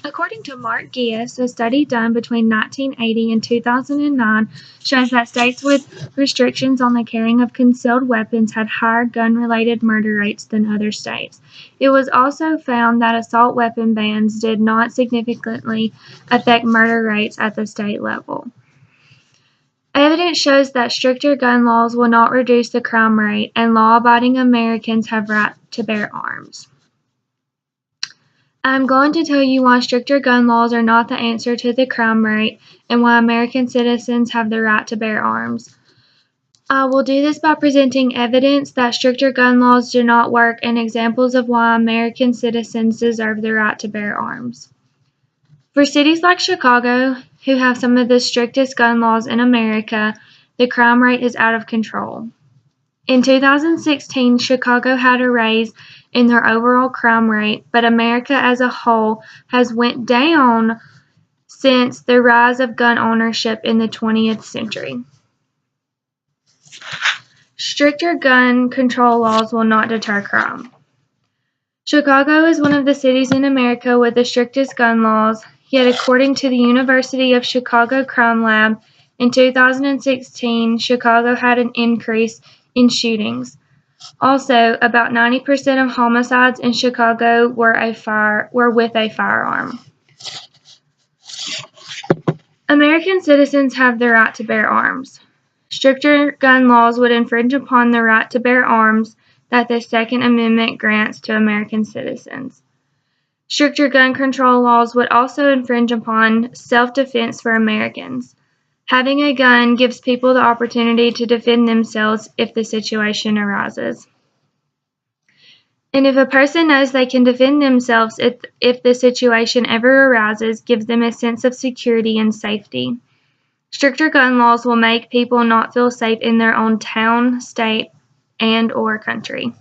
According to Mark Gies, a study done between 1980 and 2009 shows that states with restrictions on the carrying of concealed weapons had higher gun-related murder rates than other states. It was also found that assault weapon bans did not significantly affect murder rates at the state level. Evidence shows that stricter gun laws will not reduce the crime rate, and law-abiding Americans have right to bear arms. I'm going to tell you why stricter gun laws are not the answer to the crime rate and why American citizens have the right to bear arms. I will do this by presenting evidence that stricter gun laws do not work and examples of why American citizens deserve the right to bear arms. For cities like Chicago, who have some of the strictest gun laws in America, the crime rate is out of control. In 2016, Chicago had a raise in their overall crime rate, but America as a whole has went down since the rise of gun ownership in the 20th century. Stricter gun control laws will not deter crime. Chicago is one of the cities in America with the strictest gun laws, yet according to the University of Chicago Crime Lab, in 2016, Chicago had an increase in shootings. Also, about 90% of homicides in Chicago were with a firearm. American citizens have the right to bear arms. Stricter gun laws would infringe upon the right to bear arms that the Second Amendment grants to American citizens. Stricter gun control laws would also infringe upon self-defense for Americans. Having a gun gives people the opportunity to defend themselves if the situation arises. And if a person knows they can defend themselves if the situation ever arises, gives them a sense of security and safety. Stricter gun laws will make people not feel safe in their own town, state, and/or country.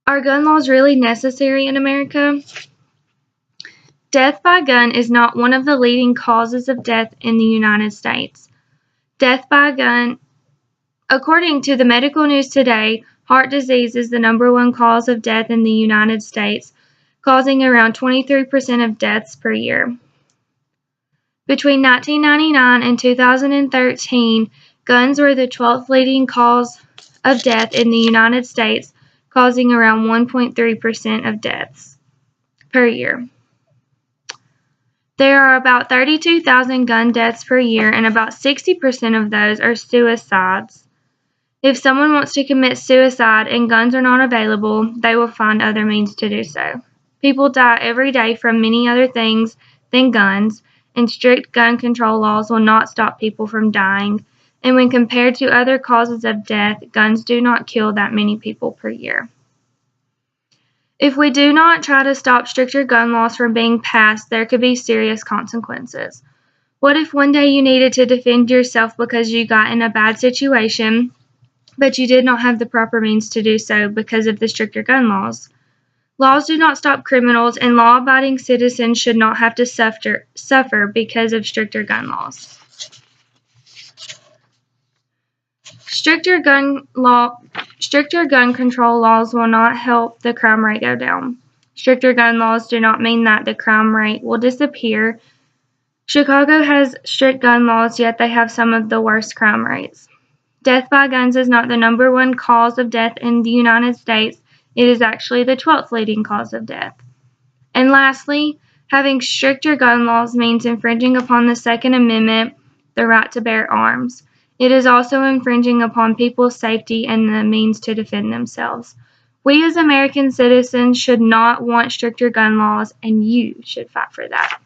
Are gun laws really necessary in America? Death by gun is not one of the leading causes of death in the United States. Death by gun, according to the Medical News Today, heart disease is the #1 cause of death in the United States, causing around 23% of deaths per year. Between 1999 and 2013, guns were the 12th leading cause of death in the United States, causing around 1.3% of deaths per year. There are about 32,000 gun deaths per year, and about 60% of those are suicides. If someone wants to commit suicide and guns are not available, they will find other means to do so. People die every day from many other things than guns, and strict gun control laws will not stop people from dying. And when compared to other causes of death, guns do not kill that many people per year. If we do not try to stop stricter gun laws from being passed, there could be serious consequences. What if one day you needed to defend yourself because you got in a bad situation, but you did not have the proper means to do so because of the stricter gun laws? Laws do not stop criminals, and law-abiding citizens should not have to suffer because of stricter gun laws. Stricter gun control laws will not help the crime rate go down. Stricter gun laws do not mean that the crime rate will disappear. Chicago has strict gun laws, yet they have some of the worst crime rates. Death by guns is not the #1 cause of death in the United States. It is actually the 12th leading cause of death. And lastly, having stricter gun laws means infringing upon the Second Amendment, the right to bear arms. It is also infringing upon people's safety and the means to defend themselves. We as American citizens should not want stricter gun laws, and you should fight for that.